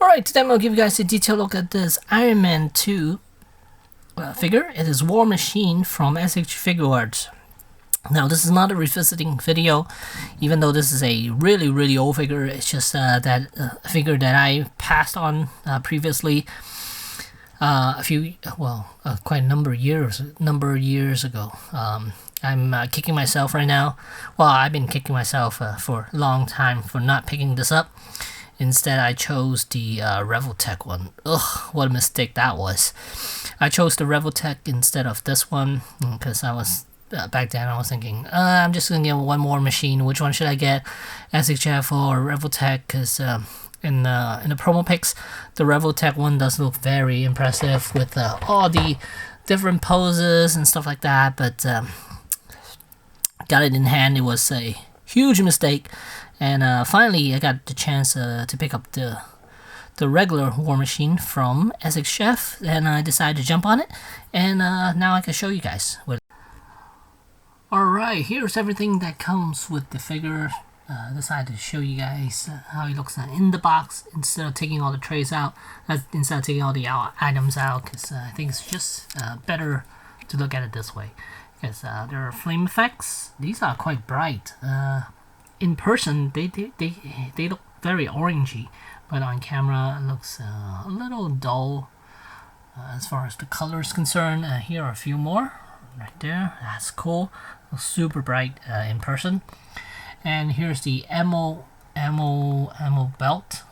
Alright, today I'm going to give you guys a detailed look at this Iron Man 2 figure. It is War Machine from SH Figuarts. Now, this is not a revisiting video, even though this is a really old figure. It's just that figure that I passed on previously quite a number of years ago. I'm kicking myself right now. Well, I've been kicking myself for a long time for not picking this up. Instead, I chose the Revoltech one. Ugh, what a mistake that was. I chose the Revoltech instead of this one because I was back then I was thinking I'm just gonna get one more machine. Which one should I get, SHF or Revoltech? Because in the promo pics, the Revoltech one does look very impressive with all the different poses and stuff like that. But got it in hand, it was a huge mistake. And finally, I got the chance to pick up the regular War Machine from SHF, and I decided to jump on it. And now I can show you guys. Alright, here's everything that comes with the figure. Decided to show you guys how it looks in the box instead of taking all the trays out. Instead of taking all the items out, because I think it's just better to look at it this way. Because there are flame effects. These are quite bright. In person, they look very orangey, but on camera it looks a little dull as far as the color is concerned. Here are a few more right there. That's cool. Looks super bright in person. And here's the ammo belt.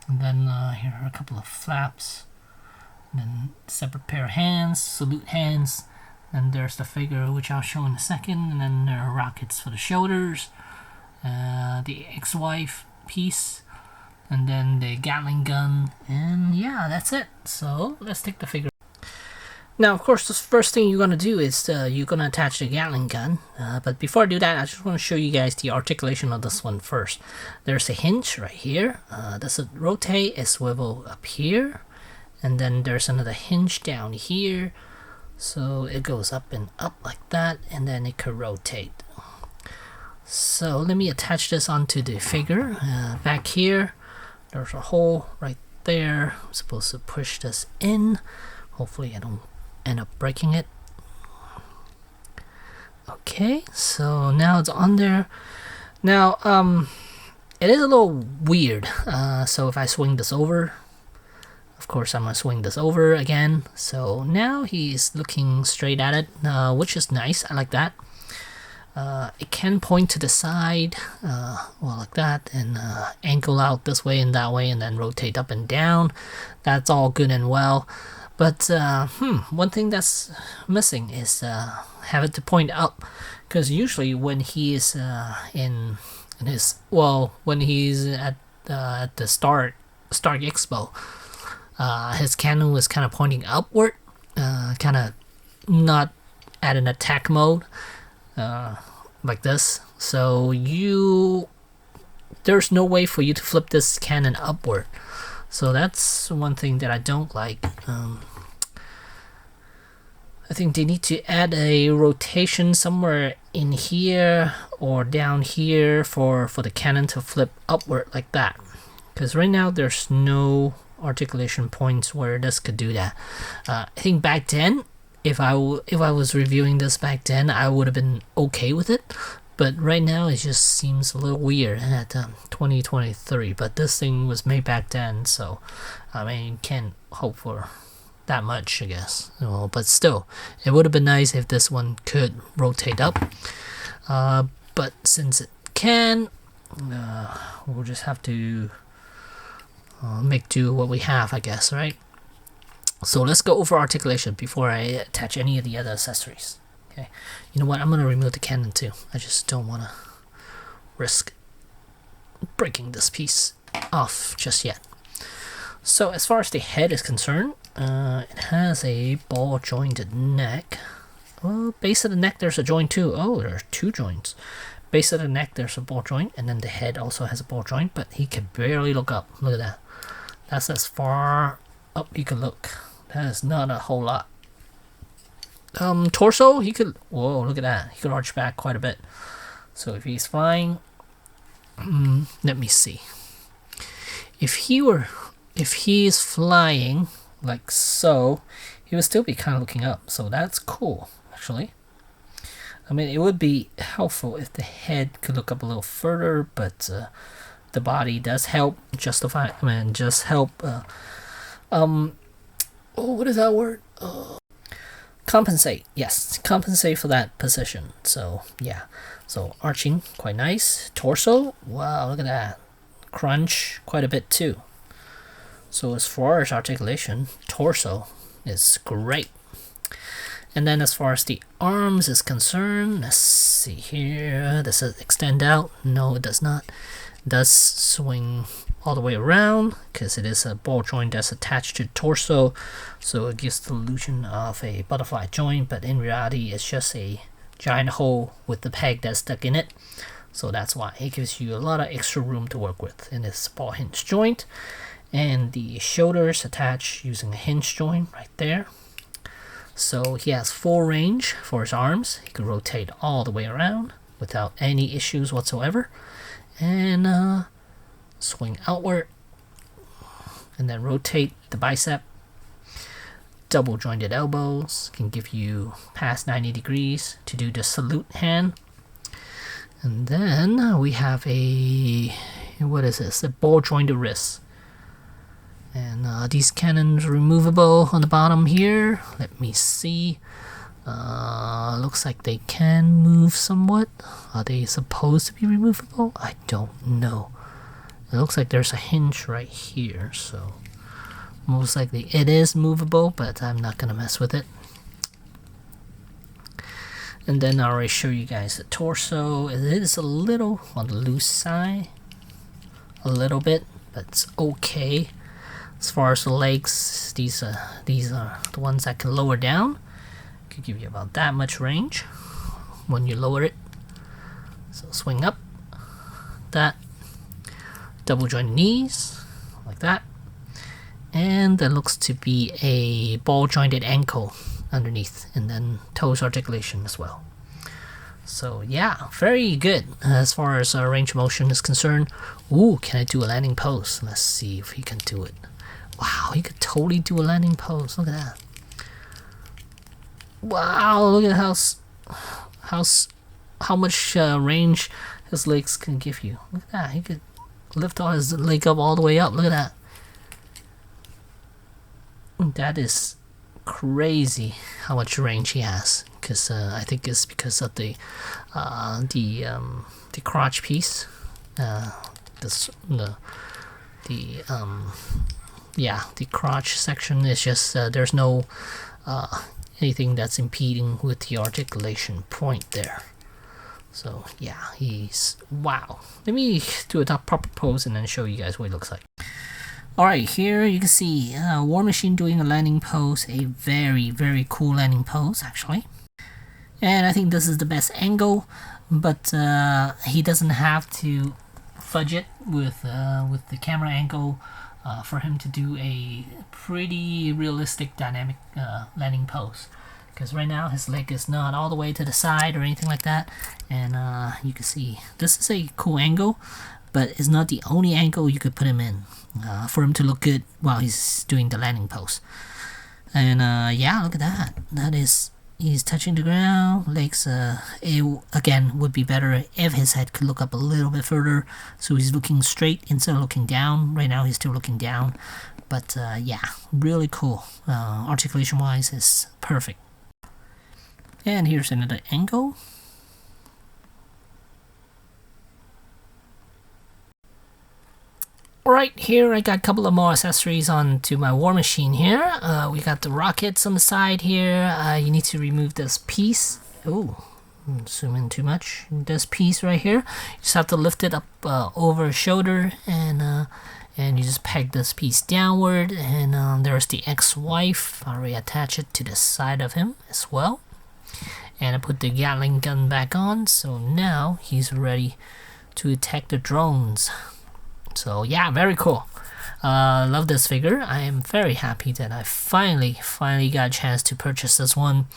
And then here are a couple of flaps. And then separate pair of hands, salute hands. And there's the figure, which I'll show in a second. And then there are rockets for the shoulders. The ex-wife piece, and then the Gatling gun, and yeah, that's it. So let's take the figure. Now, of course, the first thing you're gonna do is you're gonna attach the Gatling gun. But before I do that, I just want to show you guys the articulation of this one first. There's a hinge right here. That's a rotate, a swivel up here, and then there's another hinge down here. So it goes up and up like that, and then it could rotate. So let me attach this onto the figure. Back here, there's a hole right there. I'm supposed to push this in. Hopefully I don't end up breaking it. Okay, so now it's on there. Now, it is a little weird. So if I swing this over, of course I'm gonna swing this over again. So now he's looking straight at it, which is nice. I like that. It can point to the side, well, like that, and angle out this way and that way, and then rotate up and down. That's all good and well. But one thing that's missing is have it to point up, because usually when he is when he's at the Stark Expo, his cannon was kind of pointing upward, kind of not at an attack mode. Like this, so there's no way for you to flip this cannon upward. So that's one thing that I don't like. I think they need to add a rotation somewhere in here or down here for the cannon to flip upward like that. Because right now there's no articulation points where this could do that. I think back then, if I was reviewing this back then, I would have been okay with it. But right now, it just seems a little weird at 2023. But this thing was made back then, so I mean, you can't hope for that much, I guess. But still, it would have been nice if this one could rotate up. But since it can, we'll just have to make do what we have, I guess, right? So let's go over articulation before I attach any of the other accessories. Okay, you know what? I'm gonna remove the cannon too. I just don't want to risk breaking this piece off just yet. So as far as the head is concerned, it has a ball jointed neck. Well, base of the neck there's a joint too. Oh, there's two joints. Base of the neck there's a ball joint, and then the head also has a ball joint, but he can barely look up. Look at that. That's as far up you can look. That is not a whole lot. Torso, he could, whoa, look at that. He could arch back quite a bit. So if he's flying, let me see. If he were if he's flying like so, he would still be kind of looking up. So that's cool, actually. I mean, it would be helpful if the head could look up a little further, but the body does help justify. I mean, just help. Oh, what is that word? Compensate. Yes, compensate for that position. So yeah. So arching, quite nice. Torso. Wow, look at that. Crunch, quite a bit too. So as far as articulation, torso is great. And then as far as the arms is concerned, let's see here. Does it extend out? No, it does not. It does swing all the way around because it is a ball joint that's attached to the torso. So it gives the illusion of a butterfly joint, but in reality it's just a giant hole with the peg that's stuck in it. So that's why it gives you a lot of extra room to work with in this ball hinge joint. And the shoulders attached using a hinge joint right there. So he has full range for his arms. He can rotate all the way around without any issues whatsoever. And swing outward. And then rotate the bicep. Double jointed elbows can give you past 90 degrees to do the salute hand. And then we have a, what is this? A ball jointed wrist. And these cannons removable on the bottom here. Let me see. Looks like they can move somewhat. Are they supposed to be removable? I don't know. It looks like there's a hinge right here, so most likely it is movable, but I'm not gonna mess with it. And then I already show you guys the torso. It is a little on the loose side, a little bit, but it's okay. As far as the legs, these are the ones that can lower down. Could give you about that much range when you lower it. So swing up, that, double joint knees, like that. And there looks to be a ball jointed ankle underneath, and then toes articulation as well. So yeah, very good as far as range of motion is concerned. Ooh, can I do a landing pose? Let's see if he can do it. Wow, he could totally do a landing pose. Look at that. Wow, look at how much range his legs can give you. Look at that. He could lift all his leg up all the way up. Look at that. That is crazy how much range he has. Because I think it's because of the crotch piece. The crotch section is just there's no anything that's impeding with the articulation point there. So yeah, he's wow. Let me do a proper pose and then show you guys what it looks like. Alright, here you can see War Machine doing a landing pose, a very, very cool landing pose actually. And I think this is the best angle, but he doesn't have to fudge it with the camera angle for him to do a pretty realistic dynamic landing pose. Because right now his leg is not all the way to the side or anything like that, and you can see this is a cool angle, but it's not the only angle you could put him in for him to look good while he's doing the landing pose. And yeah, look at that. That is, he's touching the ground. Legs, it again would be better if his head could look up a little bit further, so he's looking straight instead of looking down. Right now he's still looking down, but yeah, really cool. Articulation wise is perfect. And here's another angle. Right here I got a couple of more accessories onto my War Machine here. We got the rockets on the side here. You need to remove this piece. Oh, zoom in too much. This piece right here, you just have to lift it up over his shoulder, and you just peg this piece downward, and there's the ex-wife. I already attach it to the side of him as well. And I put the Gatling gun back on, so now he's ready to attack the drones. So yeah, very cool. Love this figure. I am very happy that I finally got a chance to purchase this one.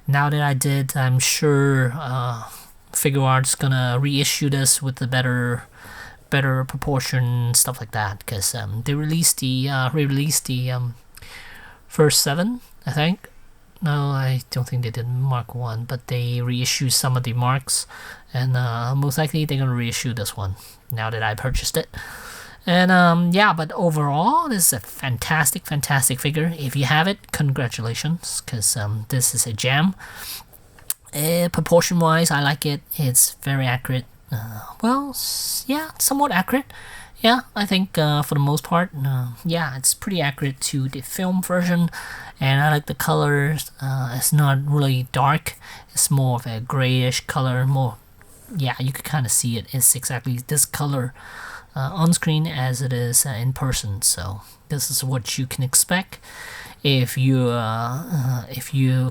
Now that I did, I'm sure Figuarts gonna reissue this with a better better proportion, stuff like that, because they released the re-released the first 7, I think. No, I don't think they did Mark 1, but they reissued some of the marks, and most likely they're gonna reissue this one now that I purchased it. And yeah, but overall, this is a fantastic figure. If you have it, congratulations, because this is a gem. Proportion wise, I like it. It's very accurate. Well, yeah, somewhat accurate. Yeah, I think for the most part, yeah, it's pretty accurate to the film version, and I like the colors. It's not really dark. It's more of a grayish color. More, yeah, you could kind of see it. It's exactly this color on screen as it is in person. So this is what you can expect if you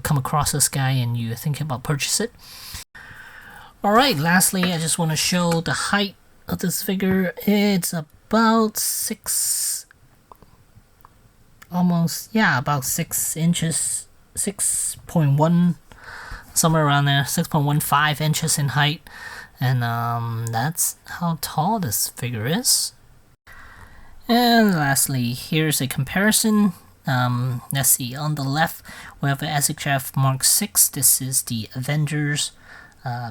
come across this guy and you think about purchase it. All right, lastly, I just want to show the height of this figure. It's about 6 inches, 6.1, somewhere around there, 6.15 inches in height, and that's how tall this figure is. And lastly, here's a comparison. Let's see, on the left we have the SHF Mark 6. This is the Avengers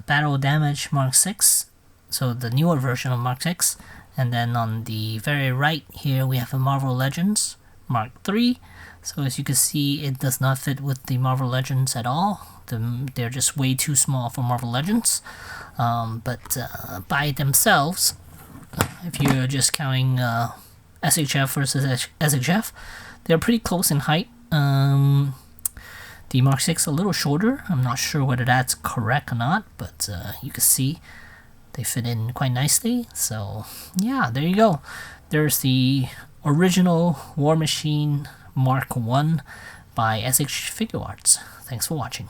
Battle Damage Mark 6, so the newer version of Mark 6. And then on the very right here we have a Marvel Legends Mark 3. So as you can see, it does not fit with the Marvel Legends at all. They're just way too small for Marvel Legends. But by themselves, if you're just counting SHF versus SHF, they're pretty close in height. The Mark 6 a little shorter. I'm not sure whether that's correct or not, but you can see they fit in quite nicely. So yeah, there you go. There's the original War Machine Mark 1 by SH Figuarts. Thanks for watching.